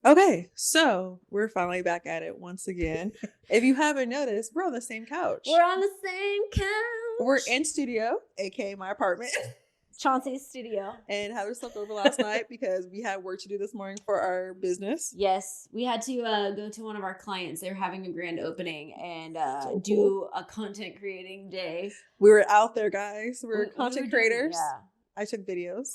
Okay, so we're finally back at it once again. If you haven't noticed, we're on the same couch. We're on the same couch. We're in studio, aka my apartment. Chauncey's studio. And Heather slept over last night because we had work to do this morning for our business. Yes, we had to go to one of our clients. They're having a grand opening and do a content creating day. We were out there, guys. We're content creators. Yeah. I took videos.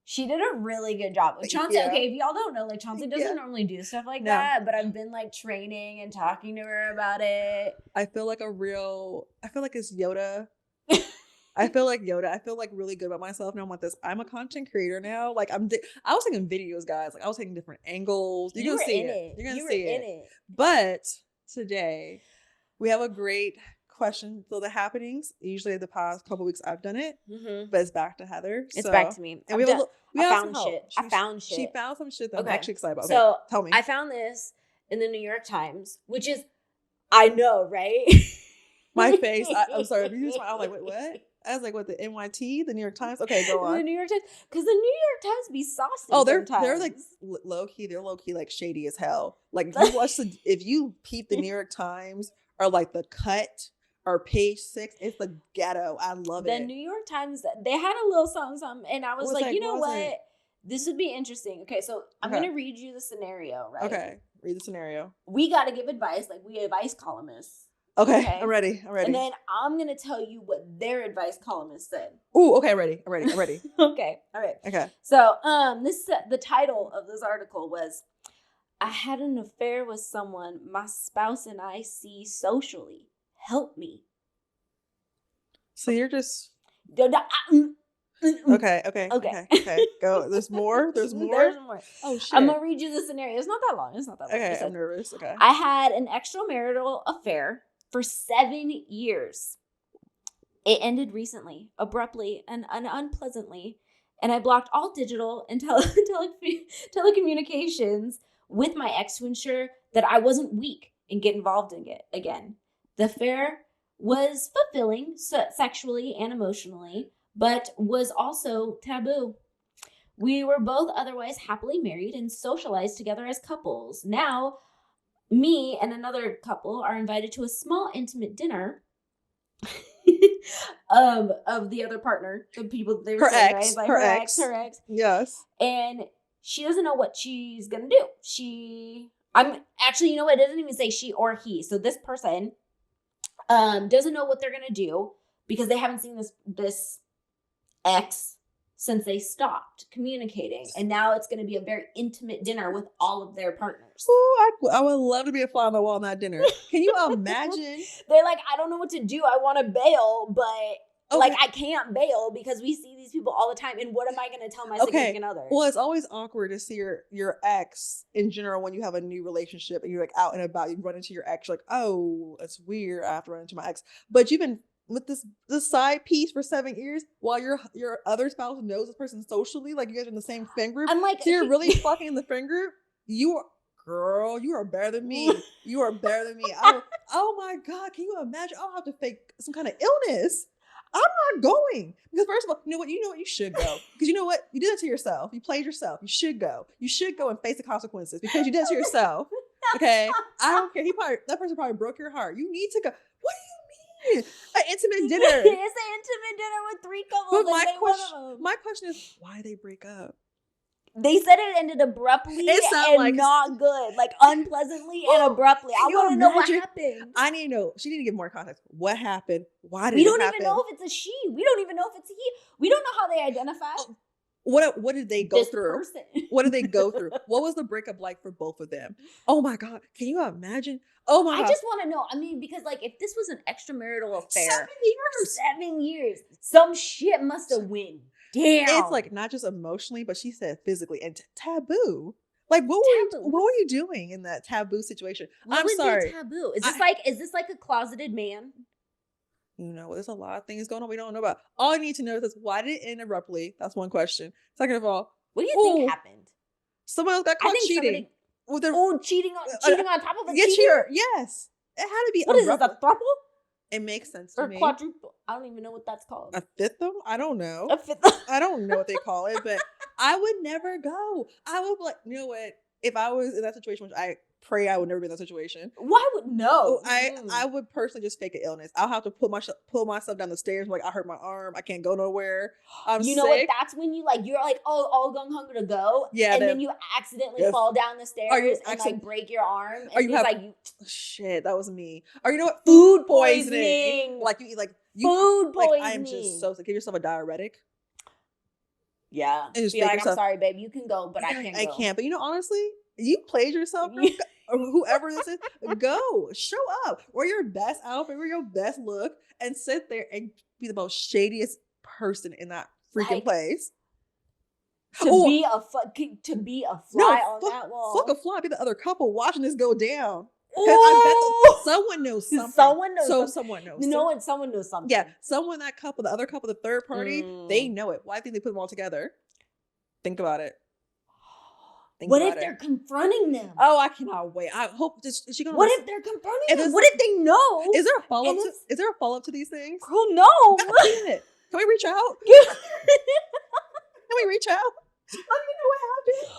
She did a really good job. Chauncey, okay, if y'all don't know, like Chauncey doesn't normally do stuff like that, but I've been like training and talking to her about it. I feel like it's Yoda. I feel like Yoda. I feel like really good about myself now. I'm a content creator now. Like I was taking videos, guys. Like I was taking different angles. You're gonna see it. You're gonna see it. But today we have a great question. So the happenings, usually the past couple weeks I've done it, but it's back to Heather. It's back to me. And I found shit. She found some shit that I'm actually excited about. Okay, so tell me. I found this in the New York Times, which is, I know, right? My face. I'm sorry. I was like, wait, what? I was like, what, the NYT, the New York Times? Okay, go on. The New York Times, because the New York Times be saucy. Oh, they're like low key. They're low key like shady as hell. Like if you peep the New York Times or like the Cut or Page 6, it's the ghetto. I love it. The New York Times, they had a little something, and I was like, you know what? This would be interesting. Okay, so I'm gonna read you the scenario, right? Okay, read the scenario. We got to give advice, like we advice columnists. Okay, I'm ready. And then I'm going to tell you what their advice columnist said. Ooh, okay, I'm ready. Okay, all right. Okay. So the title of this article was, I had an affair with someone my spouse and I see socially. Help me. So you're just... Okay. Go. There's more? There's more? Oh, shit. I'm going to read you the scenario. It's not that long. Okay, I'm nervous. Okay. I had an extramarital affair for 7 years. It ended recently, abruptly and unpleasantly, and I blocked all digital and telecommunications with my ex to ensure that I wasn't weak and get involved in it again. The affair was fulfilling sexually and emotionally, but was also taboo. We were both otherwise happily married and socialized together as couples. Now, me and another couple are invited to a small intimate dinner of the other partner, the people they were saying, right? Like her ex. Yes. And she doesn't know what she's gonna do. I'm actually, you know what? It doesn't even say she or he. So this person doesn't know what they're gonna do because they haven't seen this ex since they stopped communicating. And now it's going to be a very intimate dinner with all of their partners. Ooh, I would love to be a fly on the wall in that dinner. Can you imagine? They're like, I don't know what to do. I want to bail, but like I can't bail because we see these people all the time. And what am I going to tell my significant other? Well, it's always awkward to see your ex in general when you have a new relationship and you're like out and about. You run into your ex, you're like, oh, it's weird. I have to run into my ex. But you've been with this side piece for 7 years while your other spouse knows this person socially, like you guys are in the same friend group. I'm like, so you're really fucking in the friend group. You are better than me. You are better than me. Oh my God, can you imagine? I'll have to fake some kind of illness. I'm not going because first of all, you know what? You should go because you know what? You did it to yourself. You played yourself. You should go. You should go and face the consequences because you did it to yourself. Okay, I don't care. That person probably broke your heart. You need to go. What do you mean? An intimate dinner. It's an intimate dinner with 3 couples. But my question is, why did they break up? They said it ended abruptly and not good, like unpleasantly and abruptly. I want to know what happened. I need to know. She need to give more context. What happened? Why did it happen? We don't even know if it's a she. We don't even know if it's a he. We don't know how they identify. What did they go through? What did they go through? What was the breakup like for both of them? Oh my God. Can you imagine? Oh my God. I just want to know. I mean, because like if this was an extramarital affair. 7 years. 7 years. Some shit must have went down. It's like not just emotionally, but she said physically and taboo. Like what were you doing in that taboo situation? I'm sorry. Taboo. Is this like a closeted man? You know, there's a lot of things going on we don't know about. All I need to know is why did it end abruptly? That's one question. Second of all, what do you think happened? Someone else got caught cheating. Cheating on top of a cheater? Yes. It had to be What is this, a throuple? It makes sense to me. Or quadruple. I don't even know what that's called. A fifthum? I don't know. A fifthum? I don't know what they call it, but I would never go. I would be like, you know what? if I was in that situation, which I pray I would never be in that situation. Why would no? I would personally just fake an illness. I'll have to pull myself down the stairs. Like I hurt my arm. I can't go nowhere. I'm you sick. know what? That's when you're like, oh, all gung ho to go. Yeah. And then you accidentally fall down the stairs and like break your arm. And you like shit, that was me. Or you know what? Food poisoning. Like you food poisoning. I am just so sick. Give yourself a diuretic. Yeah. And just be like, I'm sorry, babe. You can go, but I can't go. I can't. But honestly, you played yourself. Or whoever this is, go, show up, wear your best outfit, wear your best look, and sit there and be the most shadiest person in that freaking place. To be a fly on that wall. Fuck a fly. Be the other couple watching this go down. I bet someone knows something. Someone knows something. Yeah, the other couple, the third party, they know it. Why think they put them all together? Think about it. What if they're confronting them? Oh, I cannot wait. I hope is she gonna. What if they're confronting them? What if they know? Is there a follow up? Is there a follow up to these things? Girl, no. God damn it. Can we reach out? Can we reach out? Let me know what happened.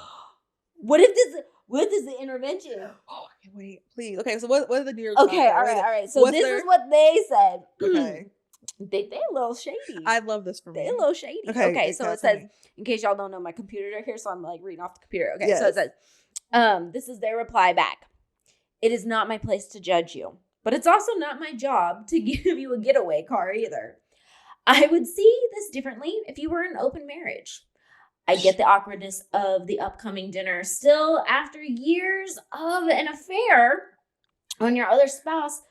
What if this is the intervention? Oh, I can't wait. Please. Okay, so what are the New York? Okay, all right. So this is what they said. Okay. They a little shady. I love this for me. They a little shady. Okay, so it says, in case y'all don't know, my computer are here, so I'm like reading off the computer. Okay, yes. So it says, this is their reply back. It is not my place to judge you, but it's also not my job to give you a getaway car either. I would see this differently if you were in an open marriage. I get the awkwardness of the upcoming dinner. Still, after years of an affair on your other spouse,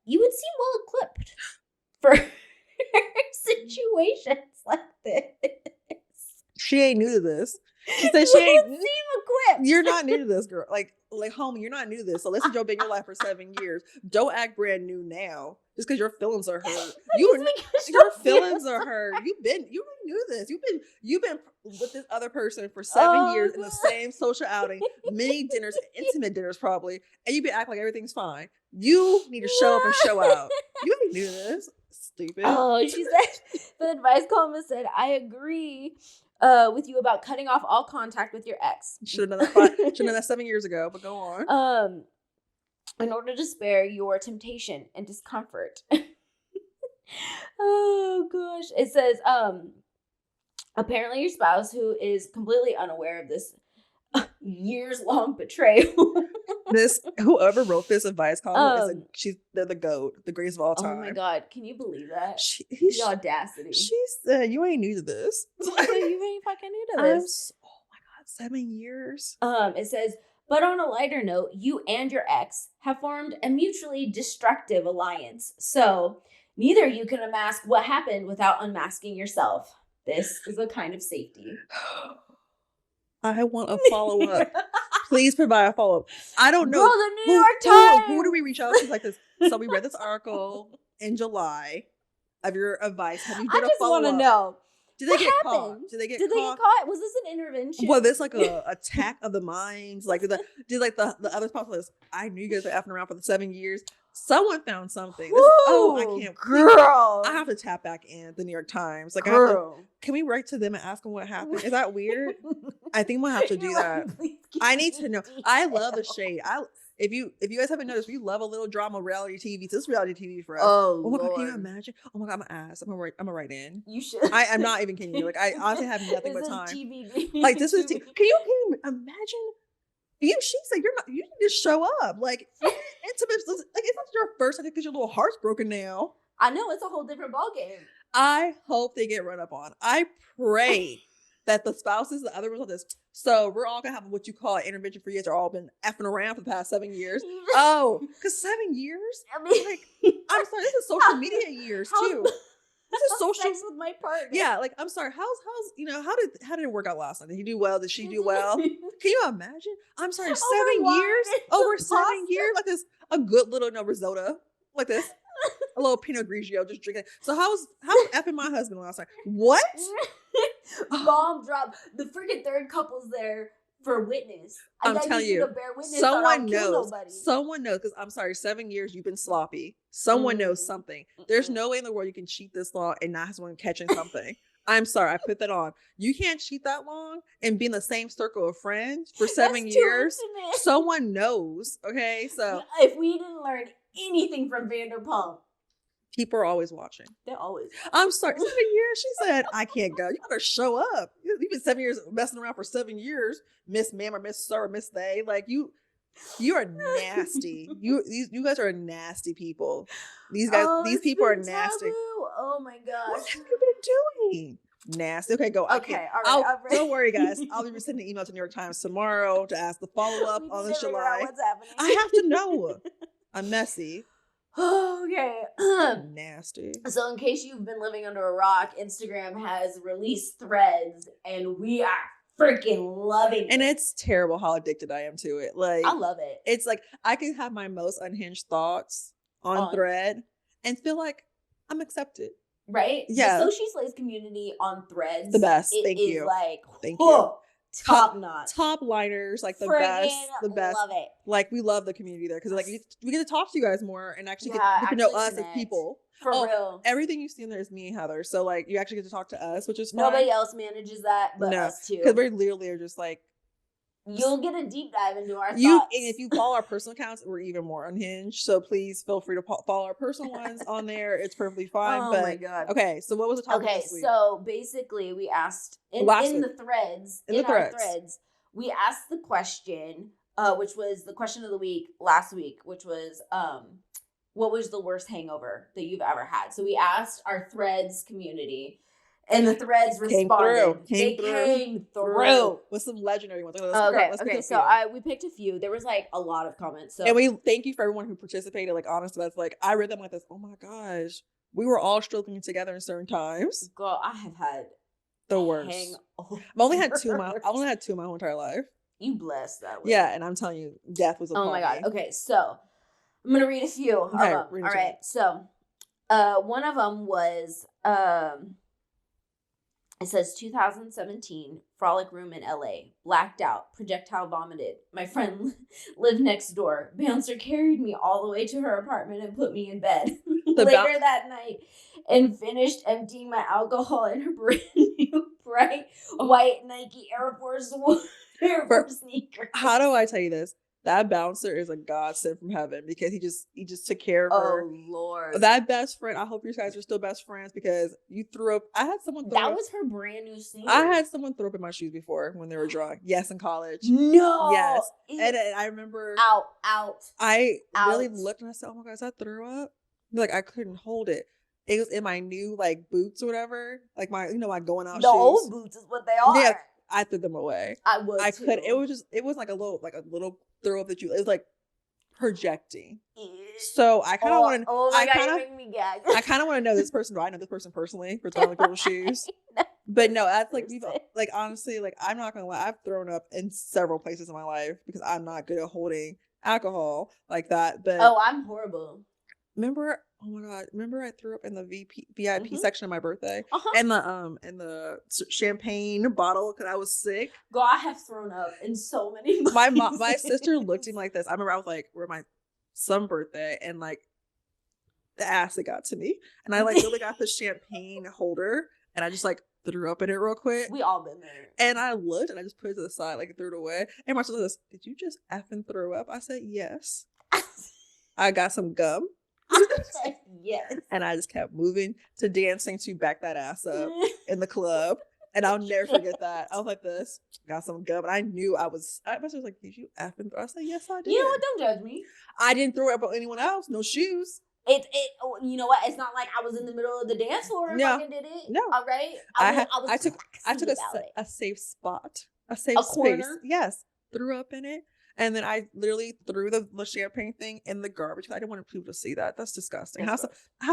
you would seem well equipped for situations like this. She ain't new to this. She said she ain't seem equipped. You're not new to this, girl. Like, homie, you're not new to this. So listen, Joe, been in your life for 7 years. Don't act brand new now. Just because your feelings are hurt. Your feelings are hurt. You knew this. You've been with this other person for 7 years in the same social outing, many dinners, intimate dinners probably, and you've been acting like everything's fine. You need to show up and show out. You ain't new to this. Stupid. Oh, she said the advice columnist said, I agree with you about cutting off all contact with your ex. Should have done that 7 years ago, but go on. In order to spare your temptation and discomfort. Oh gosh. It says, apparently your spouse, who is completely unaware of this years-long betrayal. Whoever wrote this advice column they're the GOAT, the greatest of all time. Oh my God, can you believe that? The audacity. She said, "You ain't new to this." You ain't fucking new to this. Oh my God, 7 years. It says, but on a lighter note, you and your ex have formed a mutually destructive alliance. So neither of you can unmask what happened without unmasking yourself. This is a kind of safety. I want a follow-up. Please provide a follow-up. I don't know. Girl, the New York Times. Who do we reach out to like this? So we read this article in July of your advice. Have you done a follow-up? I just want to know. Did they get caught? Did they get caught? Was this an intervention? Was this like a attack of the minds? Like the other spouse? I knew you guys were effing around for the 7 years. Someone found something. I can't. Girl. I have to tap back in the New York Times. Like, girl. Can we write to them and ask them what happened? Is that weird? I think we'll have to do that. I need to know. I love the shade. If you guys haven't noticed, we love a little drama, reality TV. This is reality TV for us. Oh my God, can you imagine? Oh my God, I'm gonna ask. I'm gonna write in. You should. I'm not even kidding you. Like, I honestly have nothing but time. TV. Like, this is. Can you imagine? She said you need to show up. Like, intimate. Like, it's not your first. I think because your little heart's broken now. I know, it's a whole different ballgame. I hope they get run up on. I pray that the spouses, the other ones on this. So we're all gonna have what you call an intervention for years. They're all been effing around for the past 7 years. Oh, because 7 years? I mean, like, I'm sorry, this is social media years too. This is social. Sex with my partner. Yeah, like, I'm sorry. How's how did it work out last night? Did he do well? Did she do well? Can you imagine? I'm sorry, 7 years? Over 7 years? Like this, a good little risotto. Like this. A little Pinot Grigio just drinking. So how was effing my husband last night? What? Bomb drop. The freaking third couple's there for witness. I'm telling you, to bear witness. Someone knows. Someone knows, because I'm sorry, 7 years you've been sloppy. Someone knows something. There's no way in the world you can cheat this long and not have someone catching something. I'm sorry, I put that on. You can't cheat that long and be in the same circle of friends for 7 That's years. too intimate. Someone knows, okay? So if we didn't learn anything from Vanderpump, people are always watching. they're always watching. I'm sorry, 7 years? She said, I can't go. You better show up. You've been 7 years messing around for 7 years, Miss Ma'am or Miss Sir or Miss They. Like, you are nasty. You guys are nasty people. These guys, these people are nasty. Taboo. Oh my gosh. What have you been doing? Nasty. Okay, go. Okay, all right. Don't worry, guys. I'll be sending an email to New York Times tomorrow to ask the follow-up on this July. What's happening? I have to know. I'm messy. Okay. Nasty. So in case you've been living under a rock, Instagram has released Threads, and we are freaking loving it. And it's terrible how addicted I am to it. Like, I love it. It's like I can have my most unhinged thoughts on Thread and feel like I'm accepted. Right? Yeah. The So She Slays community on Threads. The best. Thank you. Like, thank you. Top notch. Top liners, like the Friggin' best. Love it. Like, we love the community there because like we get to talk to you guys more and actually get to know us as people. For real. Everything you see in there is me and Heather. So like you actually get to talk to us, which is fun. Nobody else manages that but us too. Because we literally are just like, you'll get a deep dive into our thoughts. And if you follow our personal accounts, we're even more unhinged. So please feel free to follow our personal ones on there. It's perfectly fine. Oh my God. Okay, so what was the topic this week? So basically we asked in the threads, we asked the question, which was the question of the week last week, which was what was the worst hangover that you've ever had? So we asked our Threads community. And the Threads responded. Came through with some legendary ones. Okay. So we picked a few. There was like a lot of comments. So and we thank you for everyone who participated. Like honestly, that's like I read them like this. Oh my gosh, we were all struggling together in certain times. Girl, I have had the worst. I've only had two. I only had two my whole entire life. You blessed that way. Yeah, and I'm telling you, death was upon me. Oh my God. Okay, so I'm gonna read a few of them. All right. So, one of them was it says 2017 frolic room in LA, blacked out, projectile vomited. My friend lived next door. Bouncer carried me all the way to her apartment and put me in bed later that night and finished emptying my alcohol in her brand new bright white Nike Air Force sneakers. How do I tell you this? That bouncer is a God sent from heaven because he just took care of her. Oh Lord. That best friend, I hope you guys are still best friends because you threw up. I had someone throw That up. was her brand new sneakers. I had someone throw up in my shoes before when they were drunk. Yes, in college. No. Yes. And I remember I really looked and I said, oh my God, is that throw up? Like I couldn't hold it. It was in my new like boots or whatever. Like my going out shoes. The old boots is what they are. Yeah. I threw them away. I would. I could. It was like a little throw up that it was like projecting. So I kind of want to. Oh my God, you're making me gag. I kind of want to know this person. Do I know this person personally for throwing people's shoes? But no, that's like honestly, like I'm not gonna lie. I've thrown up in several places in my life because I'm not good at holding alcohol like that. But I'm horrible. Remember? Oh my God! Remember I threw up in the VIP section of my birthday, and the champagne bottle because I was sick. Girl, I have thrown up in so many. My sister looked at me like this. I remember I was like, "We're my some birthday," and like the acid got to me, and I like really got the champagne holder, and I just like threw up in it real quick. We all been there. And I looked, and I just put it to the side, like threw it away. And my sister says, "Did you just effing throw up?" I said, "Yes." I got some gum. Yes. And I just kept moving to dancing to back that ass up in the club. And I'll never forget that. I was like this, got some gum. And I knew I was like, did you effing throw? I said, yes, I did. You know what? Don't judge me. I didn't throw it up on anyone else. No shoes. You know what? It's not like I was in the middle of the dance floor and fucking did it. No. All right. I took a safe spot. A safe space. Corner? Yes. Threw up in it. And then I literally threw the champagne thing in the garbage. I didn't want people to see that. That's disgusting. Have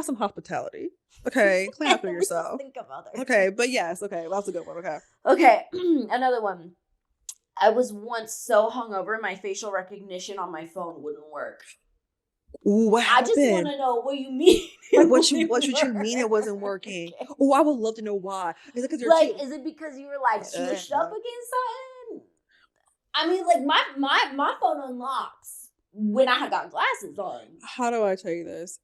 some hospitality. Okay, clean up for yourself. Think of others. Okay, but yes, okay, that's a good one. Okay, another one. I was once so hungover, my facial recognition on my phone wouldn't work. What happened? I just want to know what you mean. Like what you mean it wasn't working? Okay. Oh, I would love to know why. Is it because is it because you were like smushed up against something? I mean, like my phone unlocks when I got glasses on. How do I tell you this?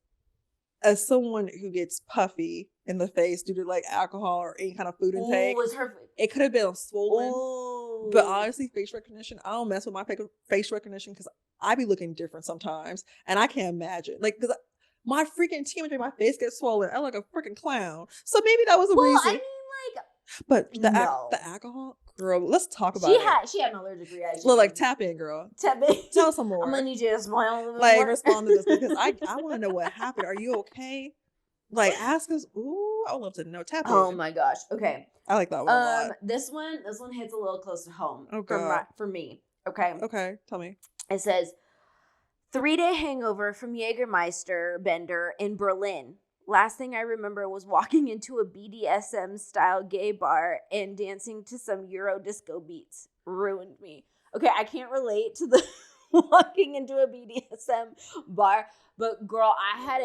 As someone who gets puffy in the face due to like alcohol or any kind of food intake. Was her? It could have been swollen. Ooh. But honestly, face recognition, I don't mess with my face recognition because I be looking different sometimes, and I can't imagine because my freaking team made my face get swollen. I look like a freaking clown. So maybe that was the reason. I mean, like, but the no. the alcohol, girl. Let's talk about it. She had an allergic reaction. Look, like tap in, girl. Tap in. Tell us some more. I'm gonna need you to smile a little bit like more. respond to this because I want to know what happened. Are you okay? Like ask us. Ooh, I would love to know. Tap in. Oh my gosh. Okay. I like that one a lot. This one hits a little close to home. Oh god. For me. Okay. Okay. Tell me. It says 3-day hangover from Jägermeister Bender in Berlin. Last thing I remember was walking into a BDSM style gay bar and dancing to some Euro disco beats. Ruined me. Okay, I can't relate to the walking into a BDSM bar, but girl, I had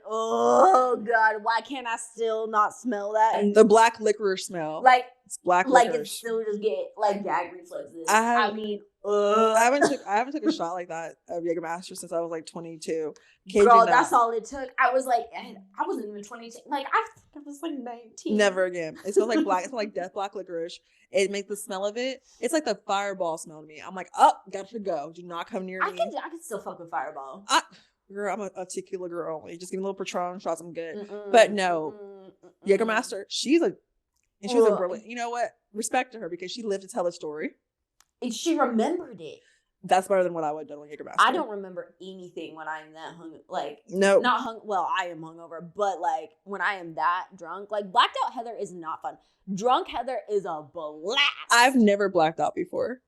oh god, why can't I still not smell that? The black licorice smell. Like it's black like licorice. it still just get like gag reflexes. I haven't took a shot like that of Jägermeister since I was like 22. Girl, that's all it took. I was like, I wasn't even 22. Like I was like 19. Never again. It smells like black. It's like death black licorice. It makes the smell of it. It's like the Fireball smell to me. I'm like, oh, got to go. Do not come near me. I can still fuck with Fireball. Girl, I'm a tequila girl. You just give me a little Patron shots. I'm good. But no, Jägermeister. She was in Berlin. You know what? Respect to her because she lived to tell the story. And she remembered it. That's better than what I would have done with Jägermeister. I don't remember anything when I'm that no, not hung. Well, I am hungover, but like when I am that drunk, like blacked out Heather is not fun. Drunk Heather is a blast. I've never blacked out before.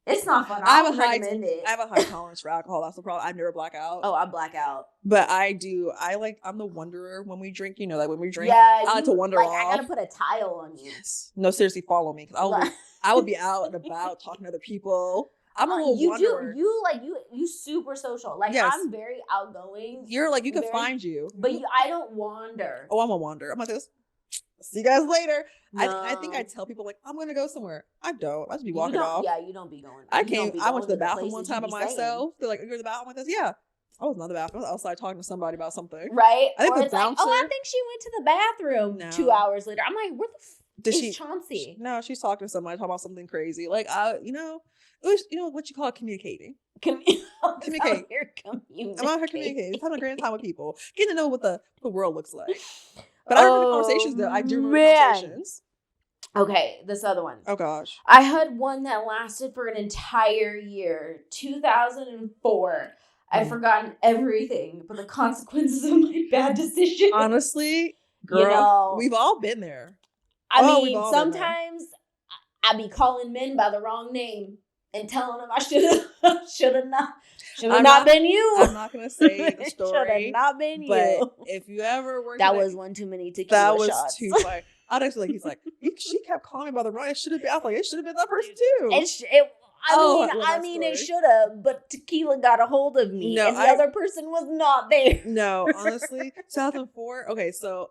It's not fun. I have a high tolerance for alcohol. That's the problem. I've never black out. Oh, I black out. But I do. I'm the wanderer when we drink. You know, like when we drink. Yeah, I like to wander off. I gotta put a tile on you. Yes. No, seriously, follow me because I would be out and about talking to other people. I'm a little wanderer. You super social. Like yes. I'm very outgoing. You're like you can find you, but I don't wander. Oh, I'm a wanderer. I'm like this. See you guys later. No. I think I tell people like I'm gonna go somewhere. I don't. I just be walking off. Yeah, you don't be going. I went to the bathroom one time by myself. They're like, "You're in the bathroom?" I'm like, "Yeah." I was not in the bathroom. I was outside talking to somebody about something. Right. I think the bouncer. I think she went to the bathroom 2 hours later. I'm like, where the is Chauncey? No, she's talking to somebody talking about something crazy. Like, what you call it, communicating. Communicate. I'm out here communicating. Having a great time with people. Getting to know what the world looks like. But I remember conversations though. I do remember conversations. Okay, this other one. Oh gosh. I had one that lasted for an entire year. 2004. I've forgotten everything but the consequences of my bad decision. Honestly, girl, we've all been there. I mean, sometimes I be calling men by the wrong name and telling them I should have not been you. I'm not gonna say the story. Should have not been you. But if you ever work, that was one too many tequila shots. That was too funny. I'd actually he's like, she kept calling me by the wrong. It should have been. I was like, it should have been that person too. I mean, it should have, but tequila got a hold of me, and the other person was not there. No, honestly, 2004. Okay, so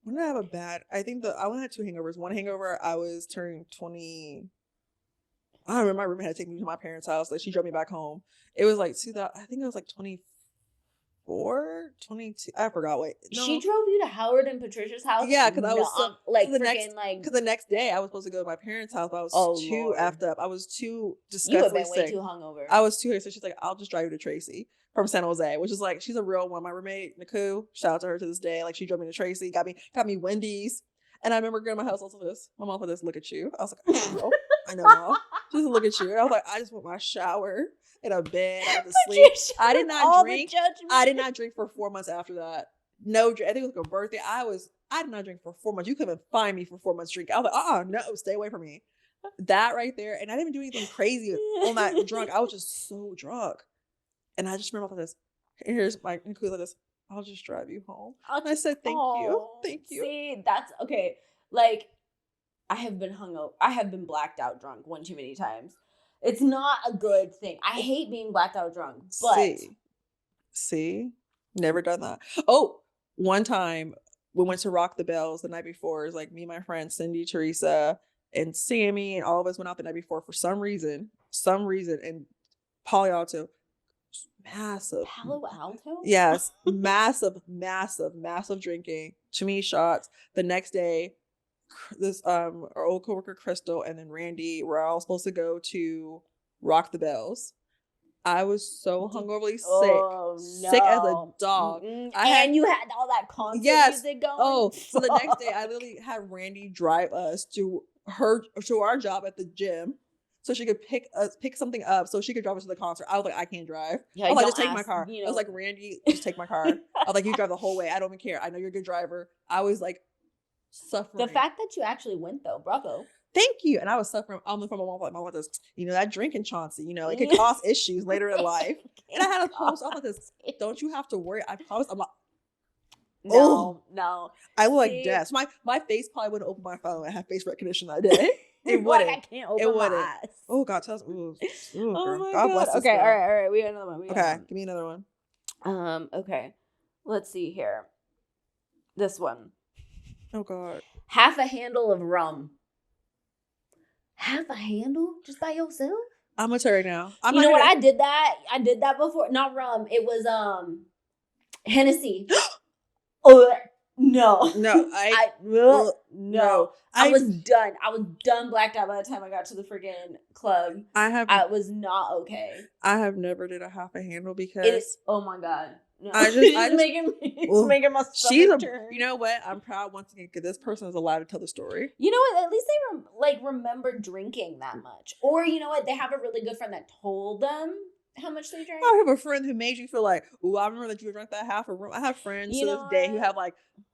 when did I have a bad? I think I only had 2 hangovers. One hangover, I was turning 20. I don't remember. My roommate had to take me to my parents' house. Like she drove me back home. It was like 2000. I think it was like 24, 22. I forgot. Wait, no. She drove you to Howard and Patricia's house. Yeah, because I was because the next day I was supposed to go to my parents' house, but I was too effed up. I was too disgustingly sick. You have been way too hungover. I was too. So she's like, "I'll just drive you to Tracy from San Jose," which is like she's a real one. My roommate Naku, shout out to her to this day. Like she drove me to Tracy, got me Wendy's, and I remember going to my house. Also, this my mom put this. Look at you. I was like, I know, Mom. Just look at you. And I was like, I just want my shower in a bed. I had to sleep. I did not drink. I did not drink for 4 months after that. No, I think it was like a birthday. I did not drink for 4 months. You couldn't find me for 4 months drinking. I was like, no, stay away from me. That right there. And I didn't even do anything crazy on that drunk. I was just so drunk. And I just remember this. Here's my include this. I'll just drive you home. And I said, thank you. Thank you. See, that's okay. Like, I have been hungover. I have been blacked out drunk one too many times. It's not a good thing. I hate being blacked out drunk. But see, never done that. Oh, one time we went to Rock the Bells the night before. It was like me and my friends Cindy, Teresa, and Sammy, and all of us went out the night before for some reason, and Palo Alto, massive. Palo Alto? Yes, massive drinking. too many shots. The next day, this our old coworker Crystal and then Randy were all supposed to go to Rock the Bells. I was so hungoverly sick as a dog. You had all that concert music going. Oh, so the next day I literally had Randy drive us to our job at the gym, so she could pick something up, so she could drive us to the concert. I was like, I can't drive. Yeah, I was like, just take my car. I was like, Randy, just take my car. I was like, you drive the whole way. I don't even care. I know you're a good driver. I was like suffering. The fact that you actually went though, bravo. Thank you. And I was suffering on the phone. My mom like this, that drinking, Chauncey, it could cause issues later in life. And I had to post off like this. Don't you have to worry? I promise. I'm like, no. I look like death. So my face probably wouldn't open my phone. I have face recognition that day. It wouldn't. I can't open my eyes. Oh God, tell us. Ooh, oh my God bless this Okay, girl. all right. We got another one. Okay, give me another one. Okay. Let's see here. This one. Oh God. Half a handle of rum. Half a handle just by yourself? I'm gonna tell you right now. You know what? I did that before. Not rum. It was Hennessy. Oh no. No, no. I was done. I was done blacked out by the time I got to the freaking club. I was not okay. I have never did a half a handle because oh my God. No. I just making my stomach turn. You know what? I'm proud once again because this person is allowed to tell the story. You know what? At least they remember drinking that much, or you know what? They have a really good friend that told them how much they drank. I have a friend who made you feel like, oh, I remember that you drank that half a rum. I have friends to this day who have like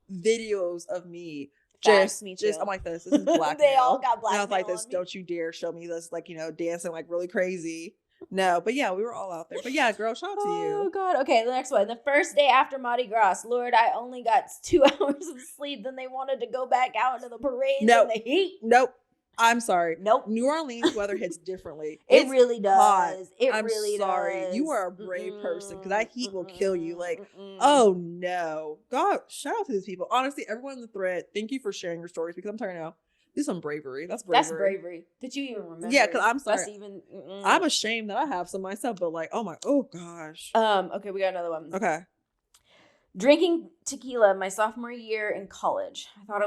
videos of me. Just I'm like this is blackmail. They all got blackmail. And I was like this. Don't you dare show me this. Like dancing like really crazy. No, but yeah, we were all out there. But yeah, girl, shout out to you. Oh God. Okay, the next one. The first day after Mardi Gras, Lord, I only got 2 hours of sleep. Then they wanted to go back out into the parade in the heat. Nope. I'm sorry. Nope. New Orleans weather hits differently. It really does. Hot. I'm really sorry. Does. You are a brave person because that heat will kill you. Like, oh no. God, shout out to these people. Honestly, everyone in the thread, thank you for sharing your stories because I'm telling you now, this is some bravery. That's bravery. That's bravery. Did you even remember? Yeah, because I'm sorry. That's even. I'm ashamed that I have some myself, but like, oh gosh. Okay, we got another one. Okay. Drinking tequila my sophomore year in college. I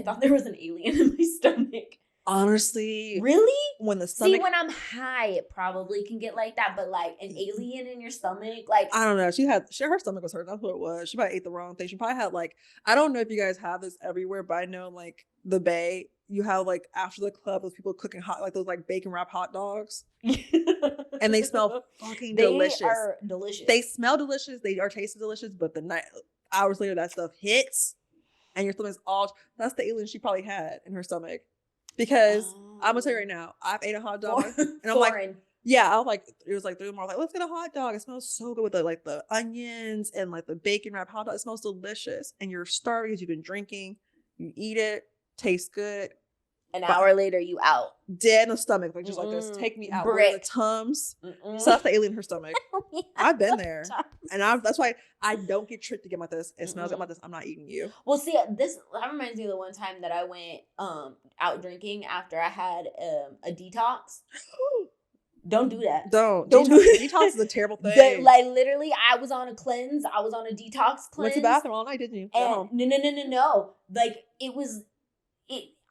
thought there was an alien in my stomach. Honestly, really? When the stomach, when I'm high, it probably can get like that. But like an alien in your stomach, like I don't know. Her stomach was hurt. That's what it was. She probably ate the wrong thing. She probably had like I don't know if you guys have this everywhere, but I know like the Bay, you have like after the club, those people cooking hot like those like bacon wrap hot dogs, and they smell fucking delicious. They are delicious. They smell delicious. They are tasting delicious. But hours later, that stuff hits, and your stomach's all. That's the alien she probably had in her stomach. Because I'm gonna tell you right now, I've ate a hot dog and I'm like, yeah, I was like, it was like 3 more. Like, let's get a hot dog. It smells so good with the onions and like the bacon wrap hot dog. It smells delicious, and you're starving because you've been drinking. You eat it, tastes good. An hour later, you out dead in the stomach, like just like this. Take me out. Brick. The Tums. So that's the alien in her stomach. Yeah, I've been there, and that's why I don't get tricked to get my this. It smells like this. I'm not eating you. Well, see, that reminds me of the one time that I went out drinking after I had a detox. Don't do that. Don't do it. Detox is a terrible thing. Like literally, I was on a cleanse. I was on a detox cleanse. Went to the bathroom all night, didn't you? And no. Like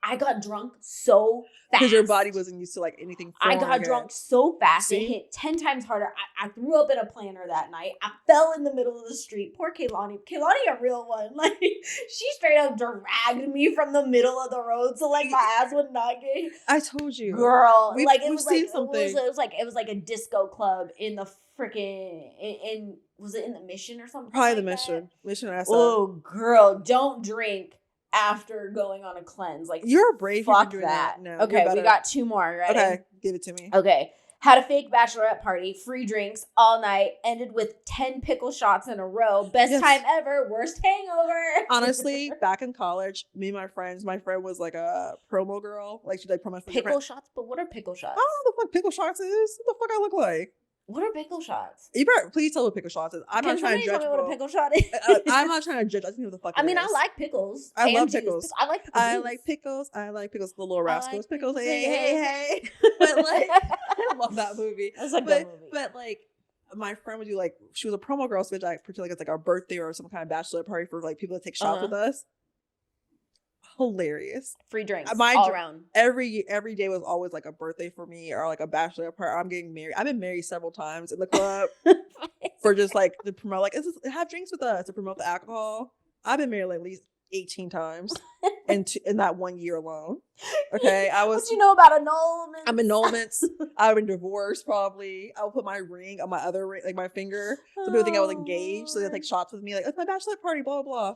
I got drunk so fast. Because your body wasn't used to like anything foreign. I got drunk so fast. See? It hit 10 times harder. I threw up in a planter that night. I fell in the middle of the street. Poor Kaylani. Kaylani, a real one. Like, she straight up dragged me from the middle of the road so like my ass would not get. I told you. Girl. It was like a disco club in the freaking, was it in the Mission or something? Probably like the Mission. That? Mission SF. Oh, girl. Don't drink after going on a cleanse. Like, you're brave. Fuck doing that. No, okay, we got 2 more, right? Okay, give it to me. Okay. Had a fake bachelorette party, free drinks all night, ended with 10 pickle shots in a row. Best time ever, worst hangover. Honestly, back in college, me and my friend was like a promo girl. Like, she like promo for pickle shots? But what are pickle shots? I don't know what pickle shots is. What the fuck I look like? What are pickle shots? You better please tell me what pickle shots is. I'm not trying to judge. Tell me what a pickle shot is? I'm not trying to judge. I just know what the fuck. I like pickles. I love pickles. I like pickles. I like pickles. The Little Rascals pickles. Hey. But like, I love that movie. That's a good movie. But like, my friend would do like, she was a promo girl, so I pretend like it's like our birthday or some kind of bachelor party for like people to take shots with us. Hilarious. Free drinks all around. Every day was always like a birthday for me or like a bachelor party. I'm getting married. I've been married several times in the club for just like to promote like have drinks with us to promote the alcohol. I've been married like at least 18 times in that 1 year alone. Okay, What you know about annulments? I'm annulments. I've been divorced probably. I would put my ring on my other ring, like my finger, so people think I was engaged. So they take shots with me, like it's my bachelor party, blah blah blah.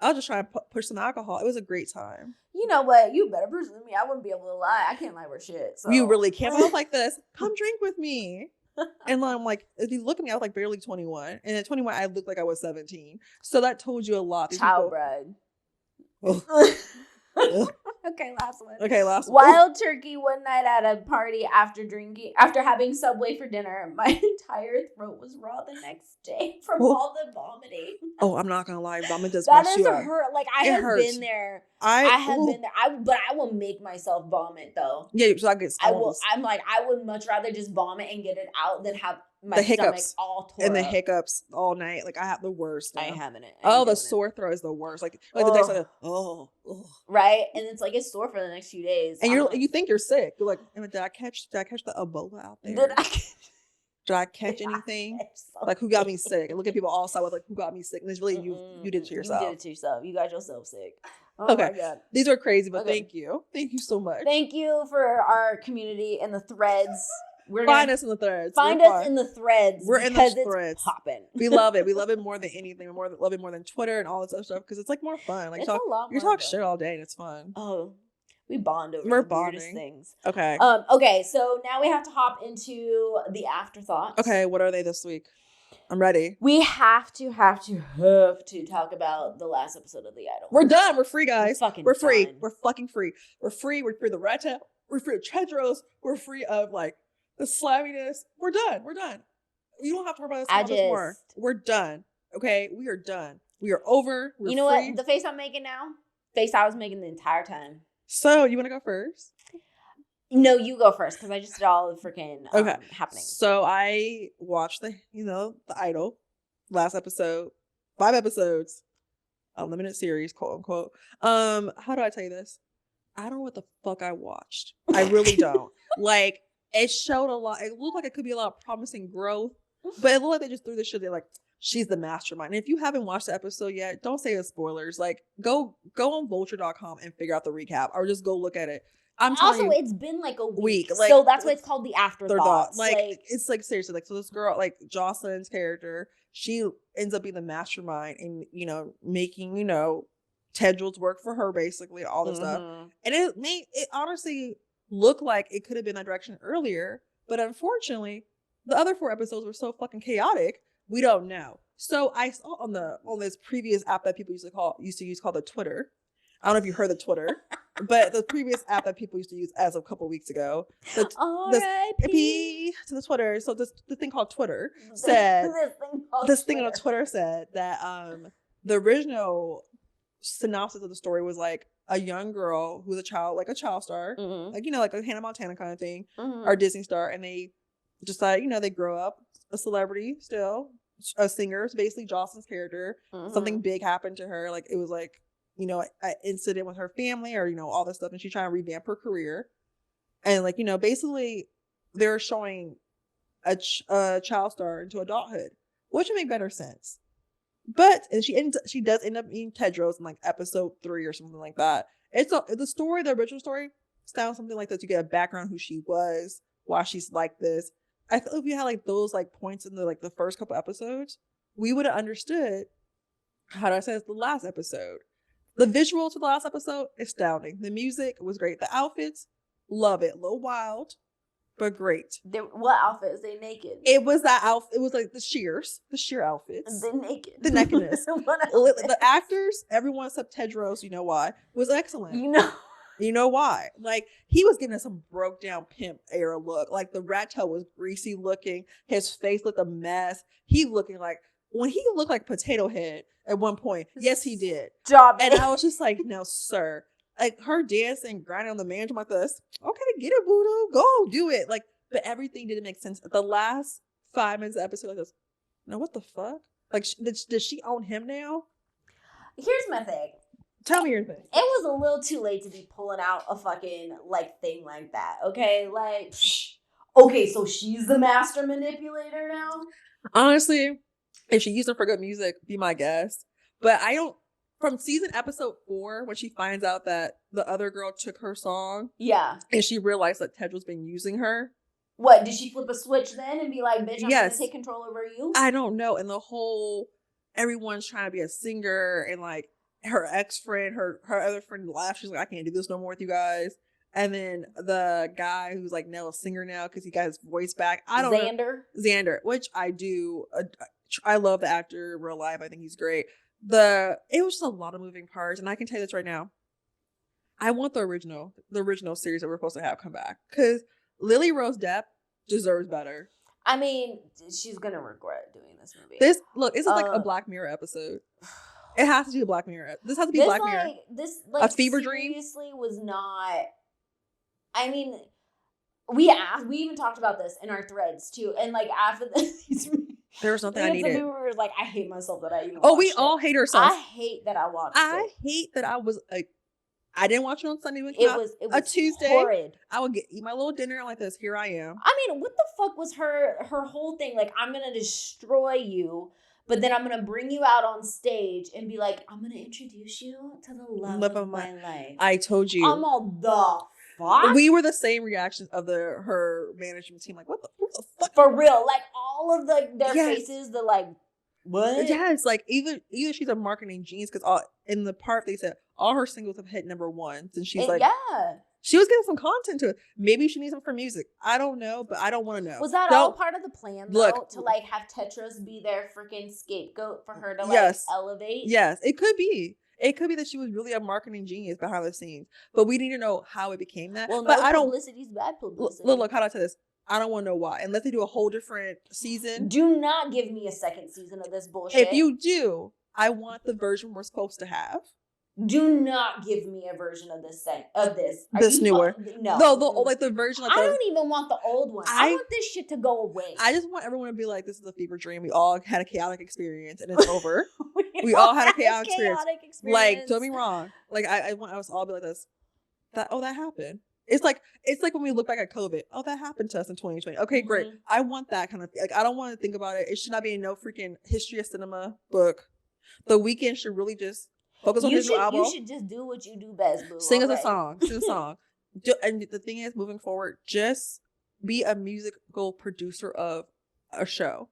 I was just trying to push some alcohol. It was a great time. You know what? You better pursue me. I wouldn't be able to lie. I can't lie for shit. So. You really can't. I was like this. Come drink with me. And I'm like, if you look at me, I was like barely 21. And at 21, I looked like I was 17. So that told you a lot. Child bride. Okay, last one. Wild turkey one night at a party after having Subway for dinner. My entire throat was raw the next day from all the vomiting. Oh, I'm not gonna lie, vomit does that mess is you a up. hurt. Like I have been there. I have been there. But I will make myself vomit though. Yeah, so I get. I would much rather just vomit and get it out than have my stomach all torn and the up. hiccups all night. Like I have the worst. I ain't having it. The sore throat is the worst. Like the next like right, and it's like it's sore for the next few days. And you think you're sick. You're like, did I catch the Ebola out there? Did I catch anything? Like who got me sick? And look at people all side with like who got me sick, and it's really you did it to yourself. You did it to yourself. You got yourself sick. Oh okay. My God. These are crazy, but thank you so much. Thank you for our community and the threads. Find us in the threads. Find us in the threads. We're in the threads. It's popping. We love it. We love it more than anything. We love it more than Twitter and all this other stuff because it's like more fun. Like you talk shit all day and it's fun. Oh, we bond over the weirdest things. Okay. Okay. So now we have to hop into the afterthoughts. Okay. What are they this week? I'm ready. We have to talk about the last episode of The Idol. We're done. We're free, guys. We're free. Done. We're fucking free. We're free. We're free of the rat tail. We're free of Tedros. We're free of like the slamminess. We're done. You don't have to worry about this more. We're done. Okay? We are done. We are over. We're you know free. what? The face I'm making now? Face I was making the entire time. So, you want to go first? No, you go first because I just did all the freaking happening. So, I watched the Idol last episode. 5 episodes. Unlimited series, quote unquote. How do I tell you this? I don't know what the fuck I watched. I really don't. Like, it showed a lot. It looked like it could be a lot of promising growth, but it looked like they just threw this shit. They're like, she's the mastermind. And if you haven't watched the episode yet, don't say it's spoilers. Like, go on vulture.com and figure out the recap, or just go look at it. I'm telling you, it's been like a week. Like, so that's why it's called the afterthoughts. Like, it's like seriously, like, so this girl, like Jocelyn's character, she ends up being the mastermind and, making, Tedros work for her, basically, all this stuff. And it honestly looked like it could have been that direction earlier, but unfortunately, the other 4 episodes were so fucking chaotic. We don't know. So I saw on this previous app that people used to use called the Twitter. I don't know if you heard the Twitter, but the previous app that people used to use as of a couple weeks ago. R.I.P. to the Twitter. So the thing called Twitter said this thing on Twitter said that the original synopsis of the story was like a young girl who's a child star, like like a Hannah Montana kind of thing, or Disney star, and they decide they grow up a celebrity still, a singer. It's basically Jocelyn's character. Something big happened to her, like it was like an incident with her family, or all this stuff, and she's trying to revamp her career, and like basically they're showing a child star into adulthood, which would make better sense. But she does end up meeting Tedros in like episode 3 or something like that. The original story sounds something like this. You get a background who she was, why she's like this. I feel if you had like those like points in the first couple episodes, we would have understood how do I say it's the last episode. The visuals for the last episode, astounding. The music was great. The outfits, love it. A little wild, but great. What outfits? They naked? It was that outfit. It was like the sheer outfits. The naked. The nakedness. The actors, everyone except Tedros, you know why, was excellent. You know why? Like, he was giving us some broke down pimp era look. Like, the rat tail was greasy looking. His face looked a mess. He looked like Potato Head at one point. Yes, he did. And I was just like, no, sir. Like, her dancing, grinding on the mansion like this. Okay, get it, voodoo. Go do it. Like, but everything didn't make sense. The last 5 minutes of the episode like this. No, what the fuck? Like, does she own him now? Here's my thing. Tell me your thing. It was a little too late to be pulling out a fucking, like, thing like that, okay? Like, okay, so she's the master manipulator now? Honestly, if she used them for good music, be my guest. But I don't, from episode 4, when she finds out that the other girl took her song. Yeah. And she realized that Tedrow's been using her. What, did she flip a switch then and be like, bitch, I'm gonna take control over you? I don't know. And the whole, everyone's trying to be a singer, and like her ex-friend, her other friend laughed. She's like, I can't do this no more with you guys. And then the guy who's like now a singer now because he got his voice back. I don't know. Xander, which I do. I love the actor in real life. I think he's great. It was just a lot of moving parts, and I can tell you this right now. I want the original series that we're supposed to have come back because Lily Rose Depp deserves better. I mean, she's gonna regret doing this movie. This is like a Black Mirror episode. It has to be a Black Mirror. This has to be Black Mirror. This a fever dream. Seriously, was not. I mean, we even talked about this in our threads too, and like after this, there was something I needed. We were like, I hate myself that I even. We all hate ourselves. I hate that I watched it. I hate that I was I didn't watch it on Sunday. It was a Tuesday. Horrid. I would eat my little dinner like this. Here I am. I mean, what the fuck was her whole thing? Like, I'm gonna destroy you, but then I'm gonna bring you out on stage and be like, I'm gonna introduce you to the love of my life. I told you. I'm all the fuck. We were the same reactions of her management team. Like, what the fuck? For real, like all of their faces, the like. What? Yes, like either she's a marketing genius because in the part they said all her singles have hit #1, and she's like, she was getting some content to it. Maybe she needs them for music. I don't know, but I don't want to know. Was that all part of the plan though? To like have Tetris be their freaking scapegoat for her to like elevate? Yes, it could be. It could be that she was really a marketing genius behind the scenes, but we need to know how it became that. Well, but publicity's bad publicity. Look, how do I say this? I don't want to know why. Unless they do a whole different season. Do not give me a second season of this bullshit. If you do, I want the version we're supposed to have. Do not give me a version of this This newer. No, the version. Like I don't even want the old one. I want this shit to go away. I just want everyone to be like, this is a fever dream. We all had a chaotic experience, and it's over. we all had a chaotic experience. Like, don't be wrong. Like, I want us all to be like this. That happened. It's like when we look back at COVID. Oh, that happened to us in 2020. Okay, great. I want that kind of like. I don't want to think about it. It should not be in no freaking history of cinema book. The Weeknd should really just focus on his new album. You should just do what you do best, boo. Sing us a song. Sing a song. And the thing is, moving forward, just be a musical producer of a show.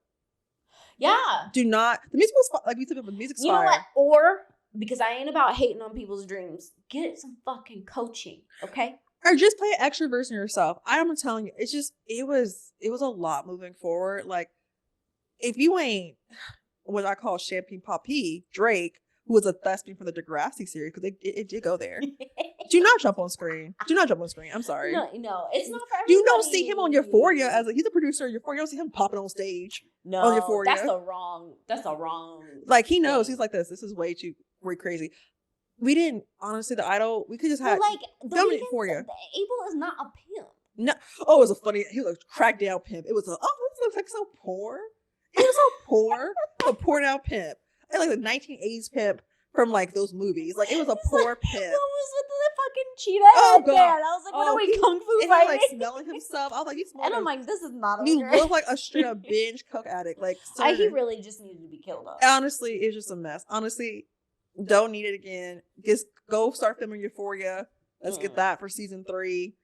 Yeah. Do not the musical like we said, the music's fire. You know what? Or because I ain't about hating on people's dreams, get some fucking coaching, okay? Or just play an extra version of yourself. I'm telling you, it's just it was a lot moving forward. Like, if you ain't what I call Champagne Papi Drake, who was a thespian from the Degrassi series, because it did go there. Do not jump on screen. Do not jump on screen. I'm sorry. No, it's not for everybody. You don't see him on Euphoria he's a producer of Euphoria. You don't see him popping on stage. No, on Euphoria. That's the wrong. Like, he knows. He's like this. This is way crazy. We didn't, honestly, the Idol, we could just have filming it for you. Abel is not a pimp. No. Oh, it was a funny, he was a cracked down pimp. It was this looks like so poor. He was so poor. A poor down pimp. And like the 1980s pimp from like those movies. Like, it was a poor pimp. What was with the fucking cheetah head there? And I was like, what are we, kung fu fighting? Like smelling himself. I was like, you smell. And I'm like, this is not okay. You look like a straight up binge coke addict. Like, he really just needed to be killed off. Honestly, it's just a mess. Honestly, don't need it again. Just go start filming Euphoria. Let's get that for season 3.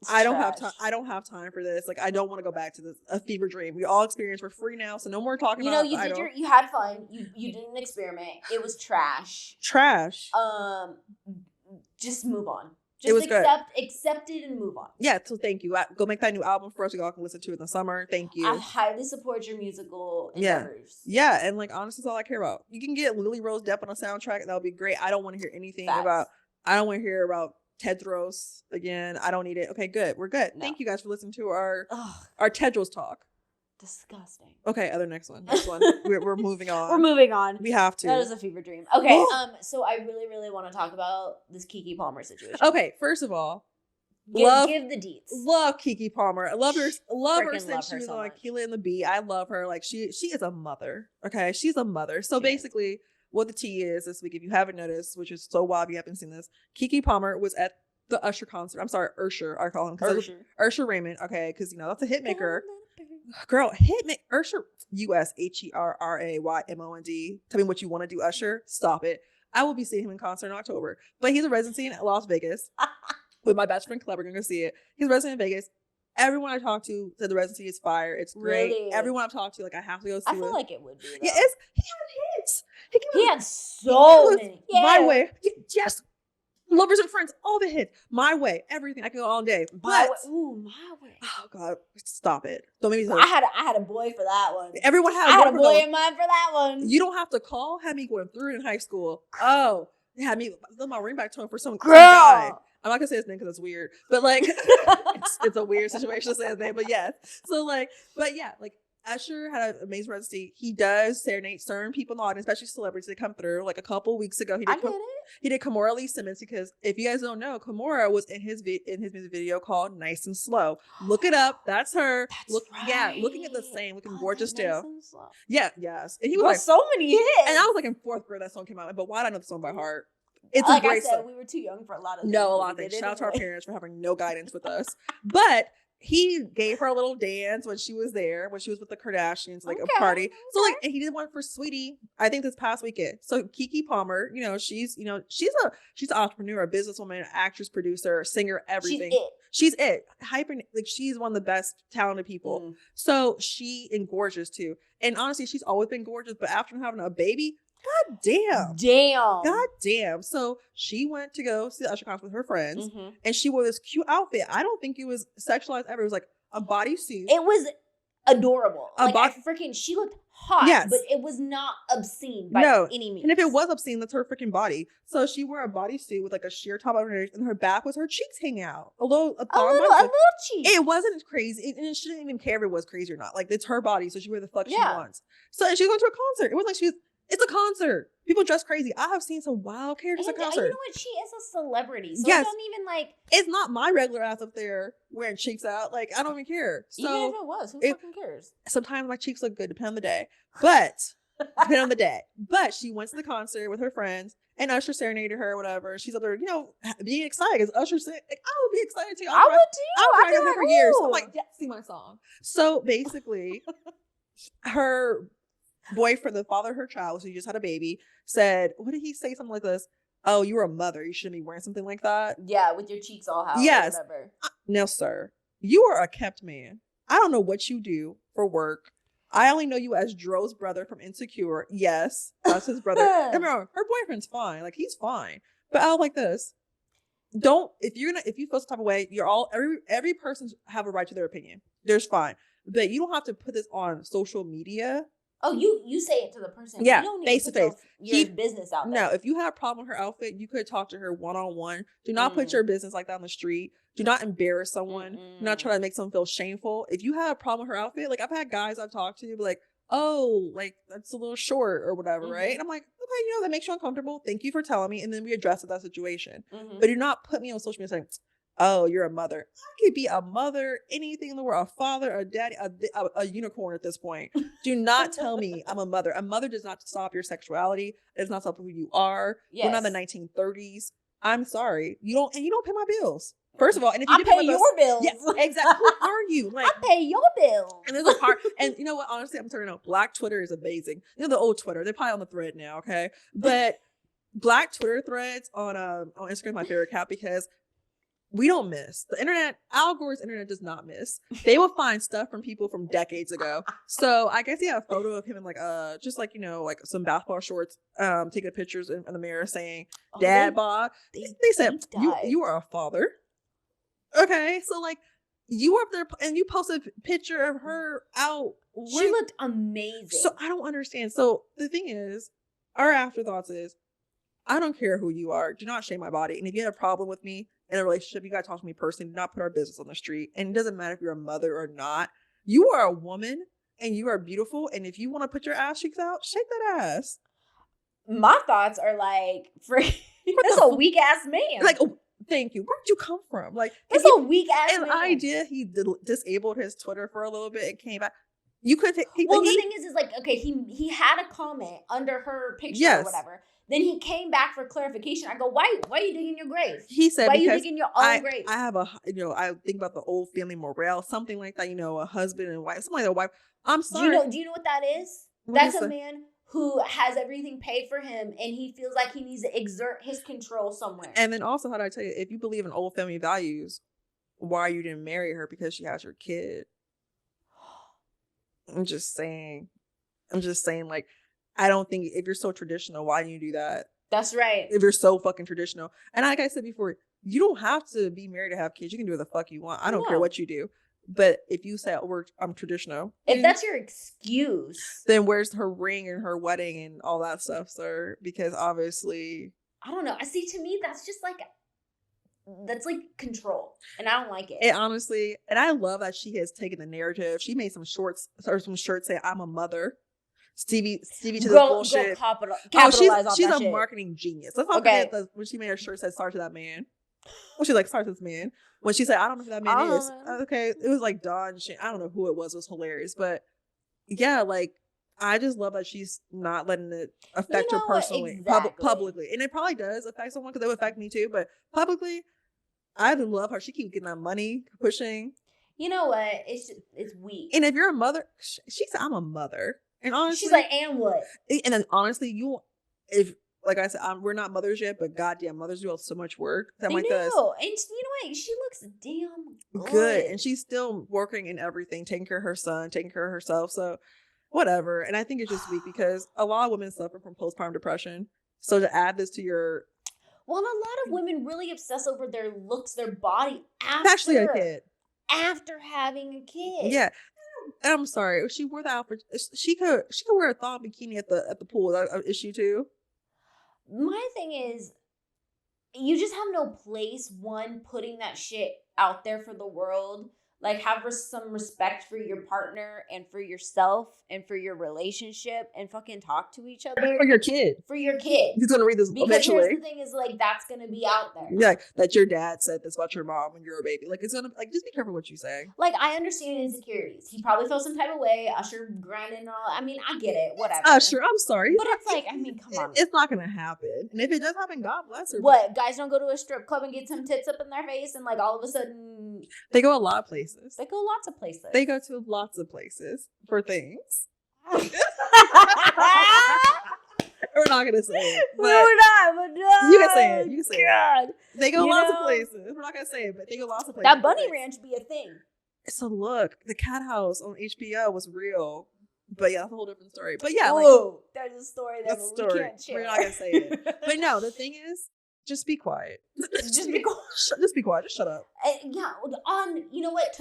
I don't have time for this. Like, I don't want to go back to a fever dream. We all experienced. We're free now, so no more talking about. You had fun. You did an experiment. It was trash. Just move on. Just it was accept it and move on. Yeah, so thank you. Go make that new album for us. We all can listen to it in the summer. Thank you. I highly support your musical endeavors. Yeah, and like, honestly, that's all I care about. You can get Lily Rose Depp on a soundtrack. That'll be great. I don't want to hear anything about. I don't want to hear about Tedros again. I don't need it. Okay, good. We're good. No. Thank you guys for listening to our Tedros talk. Disgusting. Okay, next one. We're moving on. We're moving on. We have to. That is a fever dream. Okay, so I really, really want to talk about this Keke Palmer situation. Okay, first of all, Give the deets. Love Keke Palmer. I love her. Love her since love she her was so on much. Keela and the Bee. I love her. Like she is a mother. Okay, she's a mother. So She basically, what the tea is this week, if you haven't noticed, which is so wild, if you haven't seen this, Keke Palmer was at the Usher concert. I'm sorry, Usher. I call him Usher Raymond. Okay, because that's a hit maker. Girl, Usher. USHERRAYMOND. Tell me what you want to do, Usher. Stop it. I will be seeing him in concert in October, but he's a residency in Las Vegas. With my best friend Clever, gonna see it. He's a resident in Vegas. Everyone I talk to said the residency is fire. It's great. Really? Everyone I've talked to, like I have to go see it. I feel like it would be. Though. Yeah, he had hits. He had so many. Yeah. My Way. Yes. Lovers and Friends, all the hits. My Way, everything. I could go all day. My Way. Oh God, stop it. Don't make me. I had a boy for that one. Everyone had. I had a boy in mind for that one. You don't have to call. Had me going through it in high school. Oh, had me my ringback tone for some girl. Guy. I'm not gonna say his name because it's weird, but like it's a weird situation to say his name. But yes, so like, but yeah, like Usher had an amazing residency. He does serenade certain people in the audience, especially celebrities that come through. Like a couple weeks ago, he did Kimora Lee Simmons because if you guys don't know, Kimora was in his music video called "Nice and Slow." Look it up. That's her. Right. Yeah, looking at the same, looking gorgeous still. Nice yeah, yes. And he was like so many hits. And I was like in 4th grade that song came out. But why did I know the song by heart? It's like a great I said, song. We were too young for a lot of things. No, a lot of things. Shout out to our parents for having no guidance with us. But he gave her a little dance when she was there, when she was with the Kardashians, like a party. So like, and he did one for Sweetie, I think this past weekend. So Keke Palmer, she's an entrepreneur, a businesswoman, actress, producer, singer, everything. She's it. She's one of the best talented people. So she and gorgeous too. And honestly, she's always been gorgeous, but after having a baby, God damn. So she went to go see the Usher concert with her friends, and she wore this cute outfit. I don't think it was sexualized ever. It was like a bodysuit. It was adorable. She looked hot, but it was not obscene by any means. And if it was obscene, that's her freaking body. So she wore a bodysuit with like a sheer top over her, and her back was her cheeks hanging out. A little cheek. It wasn't crazy, and she didn't even care if it was crazy or not. Like it's her body, so she wear the fuck she wants. So she went to a concert. It wasn't like it's a concert. People dress crazy. I have seen some wild characters at concert. You know what? She is a celebrity. So it don't even like... It's not my regular ass up there wearing cheeks out. Like, I don't even care. So, even if it was, who fucking cares? Sometimes my cheeks look good, depending on the day. But, depending on the day. But she went to the concert with her friends, and Usher serenaded her or whatever. She's up there, being excited. Because Usher said, I would be excited too. I would too. I've been her for years. So I'm like, see my song. So, basically, her... boyfriend, the father of her child, so he just had a baby, said, what did he say? Something like this. Oh, you're a mother. You shouldn't be wearing something like that. Yeah, with your cheeks all out. Yes. Or whatever. Now, sir, you are a kept man. I don't know what you do for work. I only know you as Dro's brother from Insecure. Yes, that's his brother. Don't get me wrong, her boyfriend's fine. Like, he's fine. But I like this. If you feel some type of way, every person have a right to their opinion. There's fine. But you don't have to put this on social media. Oh, you say it to the person. Yeah, you don't need face to face. Your business out there. No, if you have a problem with her outfit, you could talk to her one-on-one. Do not put your business like that on the street. Do not embarrass someone. Do not try to make someone feel shameful. If you have a problem with her outfit, like I've had guys I've talked to be like, oh, like that's a little short or whatever, right? And I'm like, okay, that makes you uncomfortable. Thank you for telling me. And then we address that situation. But do not put me on social media saying, oh, you're a mother. I could be a mother, anything in the world, a father, a daddy, a unicorn at this point. Do not tell me I'm a mother. A mother does not stop your sexuality. It does not stop who you are. Yes. We're not in the 1930s. I'm sorry. You don't pay my bills. First of all, and if you pay your bills. Yes, exactly. Who are you? Like, I pay your bills. And there's a part, and you know what? Honestly, I'm turning out. Black Twitter is amazing. The old Twitter. They're probably on the thread now, okay? But Black Twitter threads on Instagram is my favorite account because we don't miss. The internet, Al Gore's internet does not miss. They will find stuff from people from decades ago. So I guess he had a photo of him in like just like like some basketball shorts, taking pictures in the mirror saying, "Dad bod." They said you are a father. Okay, so like you were up there and you posted a picture of her out. She looked amazing. So I don't understand. So the thing is, our afterthoughts is, I don't care who you are. Do not shame my body. And if you have a problem with me in a relationship, you got to talk to me personally. Do not put our business on the street. And it doesn't matter if you're a mother or not. You are a woman and you are beautiful. And if you want to put your ass cheeks out, shake that ass. My thoughts are like, that's a weak ass man. Like, Thank you. Where did you come from? Like, That's a weak ass an man. idea. He disabled his Twitter for a little bit and came back. You could take. Well, the thing is like, okay, he had a comment under her picture or whatever. Then he came back for clarification. I go, why are you digging your grave? He said, why are you digging your own grave? I have a, I think about the old family morale, something like that. A husband and wife, something like a wife. I'm sorry. Do you know what that is? That's a man who has everything paid for him, and he feels like he needs to exert his control somewhere. And then also, how do I tell you? If you believe in old family values, why you didn't marry her because she has your kid? I'm just saying, like, I don't think if you're so traditional, why do you do that? That's right. If you're so fucking traditional. And like I said before, you don't have to be married to have kids. You can do what the fuck you want. I don't care what you do. But if you say, I'm traditional. If that's your excuse. Then where's her ring and her wedding and all that stuff, sir? Because obviously. I don't know. See, to me, that's just like, that's like control. And I don't like it. And honestly, and I love that she has taken the narrative. She made some shirts saying, I'm a mother. Stevie to the bullshit. She's a marketing genius. Let's not forget when she made her shirt said "Sorry to that man." Well, she's like, "Sorry to this man." When she said, "I don't know who that man is," okay, it was like Dawn. I don't know who it was. It was hilarious, but yeah, like I just love that she's not letting it affect her personally, publicly, and it probably does affect someone because it would affect me too. But publicly, I love her. She keeps getting that money, pushing. You know what? It's weak. And if you're a mother, she said, "I'm a mother." And honestly, she's like, and what? And then honestly, if like I said, we're not mothers yet, but goddamn, mothers do so much work. They do. And you know what? She looks damn good, and she's still working in everything, taking care of her son, taking care of herself. So whatever. And I think it's just weak because a lot of women suffer from postpartum depression. So to add this to your a lot of women really obsess over their looks, their body especially a kid after having a kid. Yeah. And I'm sorry, if she wore the outfit, she could wear a thong bikini at the pool. Is that an issue too? My thing is, you just have no place, putting that shit out there for the world. Like, have some respect for your partner and for yourself and for your relationship and fucking talk to each other. For your kid. He's going to read this because eventually. Here's the thing is, like, that's going to be out there. Yeah, that your dad said this about your mom when you were a baby. Like, it's going to, like, just be careful what you say. Like, I understand insecurities. He probably felt some type of way. Usher grinding and all. I mean, I get it. Whatever. Usher, I'm sorry. But it's like, I mean, come on. It's not going to happen. And if it does happen, God bless her. What? Guys don't go to a strip club and get some tits up in their face and, like, all of a sudden... They go a lot of places. They go lots of places. They go to lots of places for things. We're not gonna say it. But we're not, but no. You can say it. You can say God. it. They go lots of places. We're not gonna say it, but they go lots of places. That bunny ranch be a thing. So look, the cat house on HBO was real. But yeah, that's a whole different story. But yeah, there's a story that we can't share. We're not gonna say it. But no, the thing is, just be quiet. Just be quiet. Just be quiet. Just shut up. Yeah, you know what?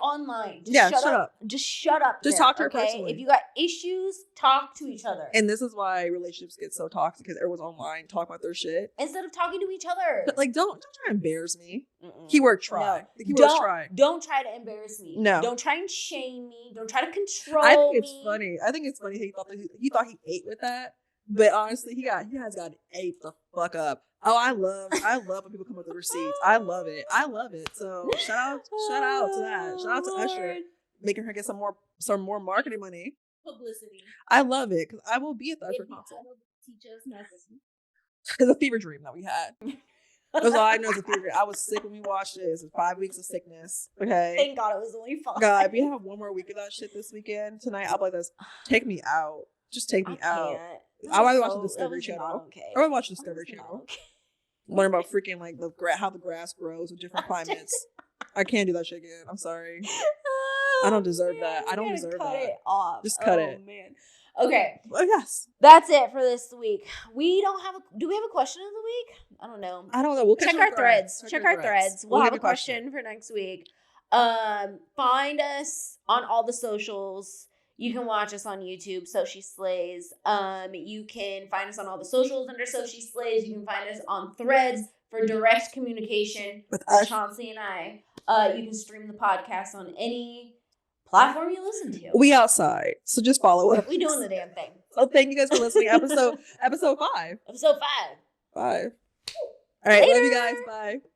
Online. Just shut up. Just shut up. Just talk to her personally. If you got issues, talk to each other. And this is why relationships get so toxic because everyone's online talking about their shit instead of talking to each other. But like, don't try to embarrass me. Keyword try. No. The keyword try. Don't try to embarrass me. No. Don't try and shame me. Don't try to control me. I think it's me. funny. I think it's funny he thought he ate with that. But honestly, he has got ate the fuck up. Oh, I love when people come up with receipts. I love it. So shout out to that. Shout out to Usher, making her get some more marketing money. Publicity. I love it because I will be at the Usher concert. Teach us nothing. It's a fever dream that we had. That's all I know is a fever dream. I was sick when we watched it. It's 5 weeks of sickness. Okay. Thank God it was only 5. God, if we have one more week of that shit this weekend tonight, I'll be like this. Take me out. Just take me out. I rather watch the Discovery Channel. I rather watch the Discovery Channel. Learn about freaking like how the grass grows in different climates. I can't do that shit again. I'm sorry. I don't deserve that. I don't deserve that. Cut it off. Just cut it. Oh man. Okay. Well, yes. That's it for this week. We don't have do we have a question of the week? I don't know. We'll check our threads. Check our threads. We'll have a question for next week. Find us on all the socials. You can watch us on YouTube, So She Slays. You can find us on all the socials under So She Slays. You can find us on Threads for direct communication with Chauncey and I. You can stream the podcast on any platform you listen to. We outside, so just follow us. We doing the damn thing. So thank you guys for listening. Episode 5. Episode 5. 5. All right, love you guys. Bye.